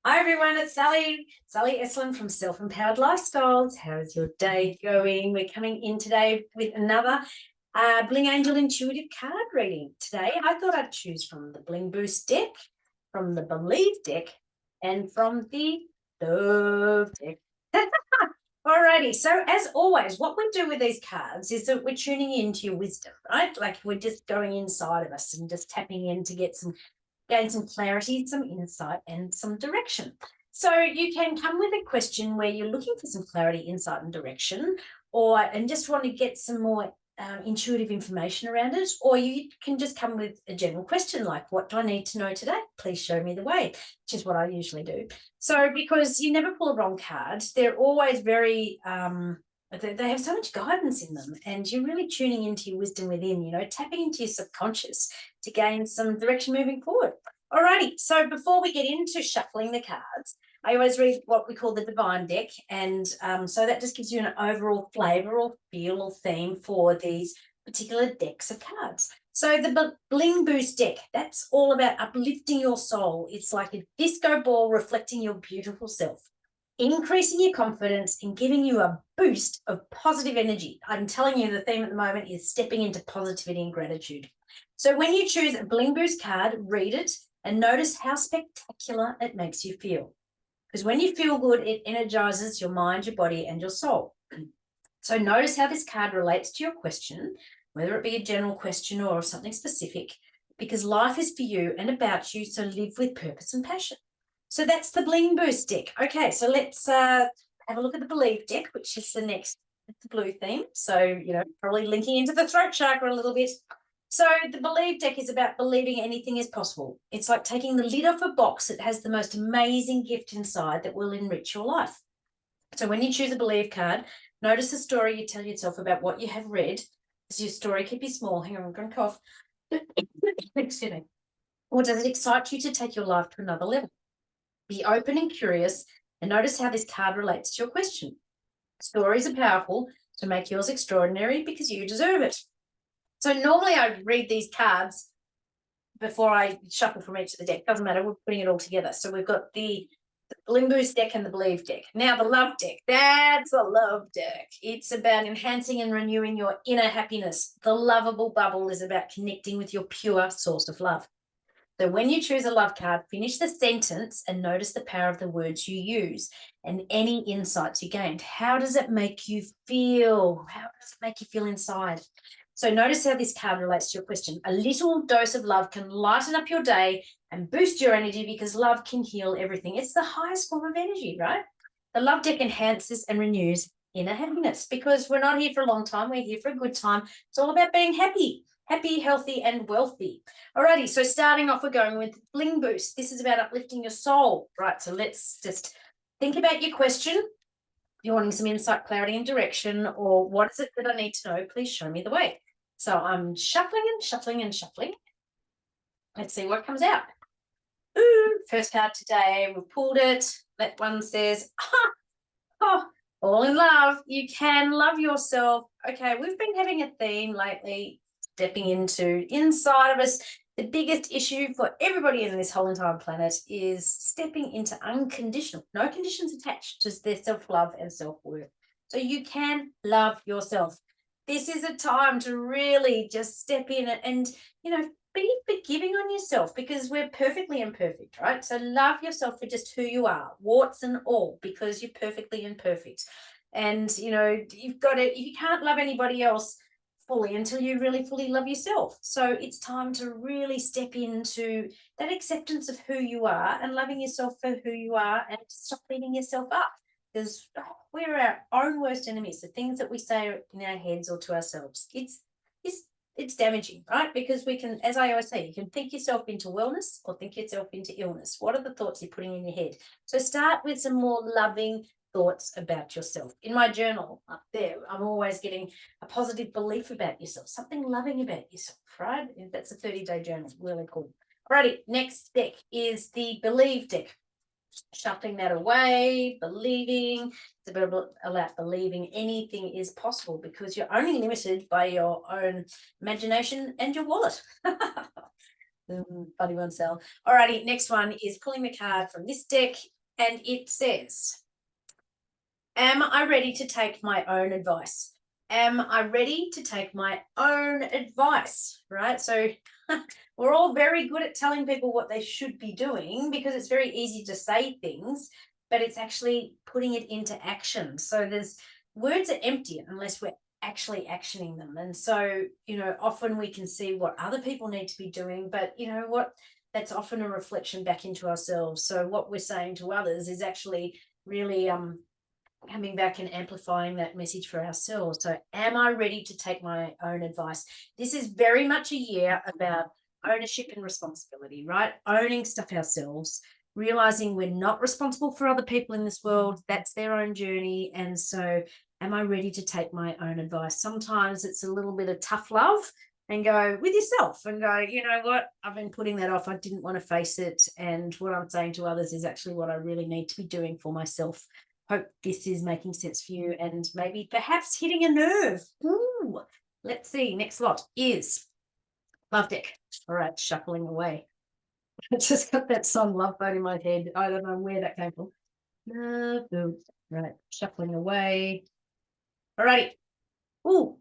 Hi everyone, it's Sally Estlin from Self Empowered Lifestyles. How's your day going? We're coming in today with another Bling Angel Intuitive card reading. Today, I thought I'd choose from the Bling Boost deck, from the Believe deck, and from the Love deck. Alrighty, so as always, what we do with these cards is that we're tuning into your wisdom, right? Like we're just going inside of us and just tapping in to gain some clarity, some insight, and some direction. So you can come with a question where you're looking for some clarity, insight, and direction, and just want to get some more intuitive information around it, or you can just come with a general question like, what do I need to know today? Please show me the way, which is what I usually do. So because you never pull a wrong card, they're always very they have so much guidance in them, and you're really tuning into your wisdom within, tapping into your subconscious to gain some direction moving forward. Alrighty, so before we get into shuffling the cards, I always read what we call the divine deck, and so that just gives you an overall flavor or feel or theme for these particular decks of cards. So the Bling Boost deck, that's all about uplifting your soul. It's like a disco ball reflecting your beautiful self, increasing your confidence and giving you a boost of positive energy. I'm telling you, the theme at the moment is stepping into positivity and gratitude. So when you choose a Bling Boost card, read it and notice how spectacular it makes you feel. Because when you feel good, it energizes your mind, your body, and your soul. So notice how this card relates to your question, whether it be a general question or something specific, because life is for you and about you, so live with purpose and passion. So that's the Bling Boost deck. Okay, so let's have a look at the Believe deck, which is the next, the blue theme. So, probably linking into the throat chakra a little bit. So the Believe deck is about believing anything is possible. It's like taking the lid off a box that has the most amazing gift inside that will enrich your life. So when you choose a Believe card, notice the story you tell yourself about what you have read, because your story could be small. Hang on, I'm going to cough. Excuse me. Or does it excite you to take your life to another level? Be open and curious and notice how this card relates to your question. Stories are powerful, so make yours extraordinary because you deserve it. So normally I read these cards before I shuffle from each of the deck. Doesn't matter, we're putting it all together. So we've got the Bling Boost deck and the Believe deck. Now the Love deck, that's the Love deck. It's about enhancing and renewing your inner happiness. The lovable bubble is about connecting with your pure source of love. So when you choose a love card, finish the sentence and notice the power of the words you use and any insights you gained. How does it make you feel? How does it make you feel inside? So notice how this card relates to your question. A little dose of love can lighten up your day and boost your energy because love can heal everything. It's the highest form of energy, right? The Love deck enhances and renews inner happiness because we're not here for a long time. We're here for a good time. It's all about being happy, healthy, and wealthy. Alrighty, so starting off, we're going with Bling Boost. This is about uplifting your soul, right? So let's just think about your question. If you're wanting some insight, clarity, and direction, or what is it that I need to know, please show me the way. So I'm shuffling and shuffling and shuffling. Let's see what comes out. Ooh, first card today, we pulled it. That one says, all in love. You can love yourself. Okay, we've been having a theme lately, stepping into inside of us. The biggest issue for everybody in this whole entire planet is stepping into unconditional, no conditions attached, just their self-love and self-worth. So you can love yourself. This is a time to really just step in and be forgiving on yourself because we're perfectly imperfect, right? So love yourself for just who you are, warts and all, because you're perfectly imperfect. And, you've got to, you can't love anybody else fully until you really fully love yourself. So it's time to really step into that acceptance of who you are and loving yourself for who you are and stop beating yourself up because we're our own worst enemies. The things that we say in our heads or to ourselves, it's damaging, right? Because we can, as I always say, you can think yourself into wellness or think yourself into illness. What are the thoughts you're putting in your head? So start with some more loving thoughts about yourself. In my journal up there, I'm always getting a positive belief about yourself, something loving about yourself, right? That's a 30-day journal, really cool. Alrighty, next deck is the Believe deck. Shuffling that away, believing. It's about believing anything is possible because you're only limited by your own imagination and your wallet. Funny one, Sal. Alrighty, next one is pulling the card from this deck, and it says, am I ready to take my own advice? Am I ready to take my own advice? Right? So we're all very good at telling people what they should be doing because it's very easy to say things, but it's actually putting it into action. So there's words are empty unless we're actually actioning them. And so, often we can see what other people need to be doing, but you know what? That's often a reflection back into ourselves. So what we're saying to others is actually really coming back and amplifying that message for ourselves. So am I ready to take my own advice? This is very much a year about ownership and responsibility, right? Owning stuff ourselves, realizing we're not responsible for other people in this world. That's their own journey. And so am I ready to take my own advice? Sometimes it's a little bit of tough love and go with yourself and go, you know what, I've been putting that off. I didn't want to face it. And what I'm saying to others is actually what I really need to be doing for myself. Hope this is making sense for you and maybe perhaps hitting a nerve. Ooh, let's see. Next lot is Love Deck. All right, shuffling away. I just got that song Love Boat in my head. I don't know where that came from. Right, shuffling away. All righty. Ooh,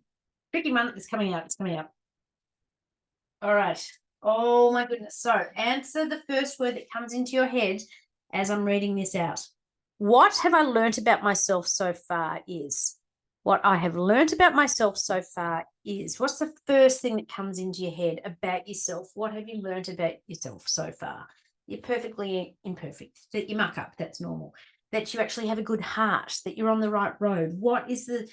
tricky one is coming out. It's coming out. All right. Oh my goodness. So answer the first word that comes into your head as I'm reading this out. What have I learnt about myself so far is. What I have learnt about myself so far is. What's the first thing that comes into your head about yourself? What have you learnt about yourself so far? You're perfectly imperfect, that you muck up, that's normal. That you actually have a good heart, that you're on the right road. What is the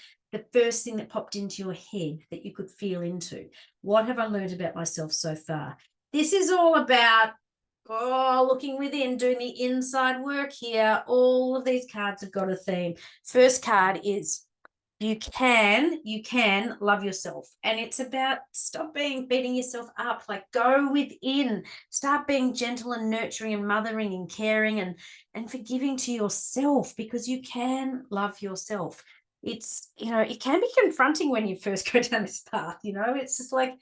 first thing that popped into your head that you could feel into? What have I learned about myself so far? This is all about looking within, doing the inside work here. All of these cards have got a theme. First card is you can love yourself. And it's about stop beating yourself up, like go within, start being gentle and nurturing and mothering and caring and forgiving to yourself, because you can love yourself. It's, it can be confronting when you first go down this path, it's just like,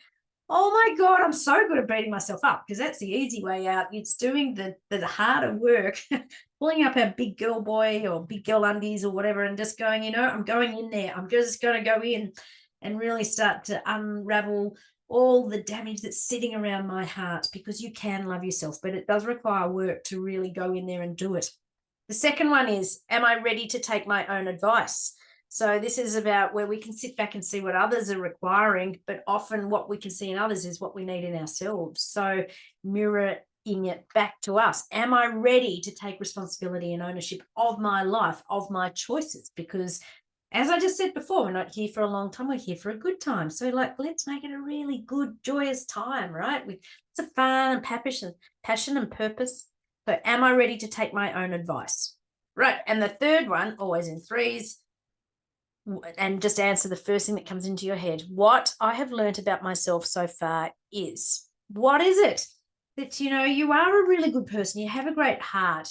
oh my God, I'm so good at beating myself up, because that's the easy way out. It's doing the harder work, pulling up our big girl boy or big girl undies or whatever and just going, I'm going in there. I'm just going to go in and really start to unravel all the damage that's sitting around my heart, because you can love yourself, but it does require work to really go in there and do it. The second one is, am I ready to take my own advice? So this is about where we can sit back and see what others are requiring, but often what we can see in others is what we need in ourselves. So mirroring it back to us. Am I ready to take responsibility and ownership of my life, of my choices? Because as I just said before, we're not here for a long time. We're here for a good time. So let's make it a really good, joyous time, right? With lots of fun and passion and purpose. So am I ready to take my own advice? Right. And the third one, always in threes, and just answer the first thing that comes into your head. What I have learned about myself so far is. What is it? That, you are a really good person. You have a great heart.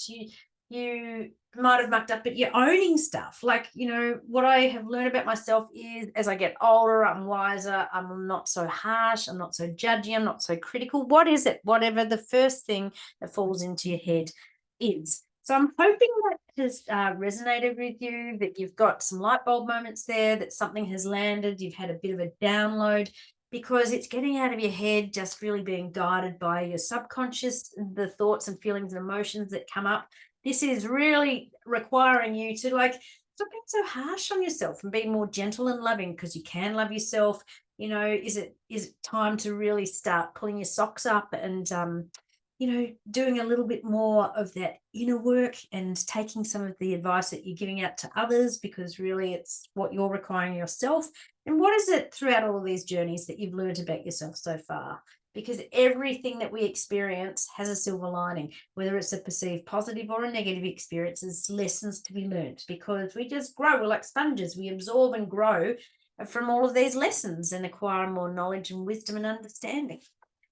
You might have mucked up, but you're owning stuff. Like, what I have learned about myself is as I get older, I'm wiser. I'm not so harsh. I'm not so judgy. I'm not so critical. What is it? Whatever the first thing that falls into your head is. So I'm hoping that has resonated with you, that you've got some light bulb moments there, that something has landed, you've had a bit of a download, because it's getting out of your head, just really being guided by your subconscious, the thoughts and feelings and emotions that come up. This is really requiring you to stop being so harsh on yourself and be more gentle and loving, because you can love yourself. Is it time to really start pulling your socks up and doing a little bit more of that inner work and taking some of the advice that you're giving out to others, because really it's what you're requiring yourself. And what is it throughout all of these journeys that you've learned about yourself so far? Because everything that we experience has a silver lining, whether it's a perceived positive or a negative experience, is lessons to be learned, because we just grow. We're like sponges. We absorb and grow from all of these lessons and acquire more knowledge and wisdom and understanding.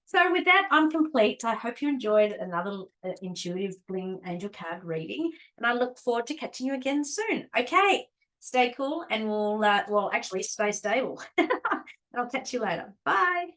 So with that, I'm complete. I hope you enjoyed another intuitive Bling Angel Card reading, and I look forward to catching you again soon. Okay, stay cool, and we'll actually stay stable. I'll catch you later. Bye.